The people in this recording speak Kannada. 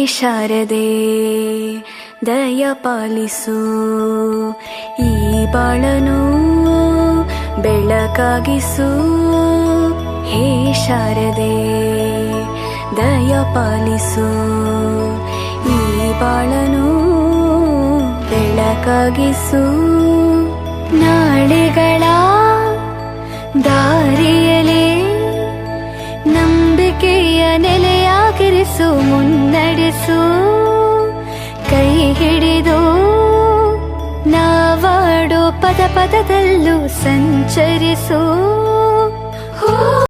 ಶಾರದೆ ದಯ ಪಾಲಿಸು, ಈ ಬಾಳನು ಬೆಳಕಾಗಿಸು. ಹೇ ಶಾರದೆ ದಯ ಪಾಲಿಸು, ಈ ಬಾಳನು ಬೆಳಕಾಗಿಸು. ನಾಳೆಗಳ ದಾರಿಯಲೇ ನಂಬಿಕೆಯ ನೆಲೆಯಾಗಿರಿಸು, ಮುನ್ನಡೆಸು. ಕೈ ಹಿಡಿದು ನಾವಾಡೋ ಪದ ಪದದಲ್ಲೂ ಸಂಚರಿಸು.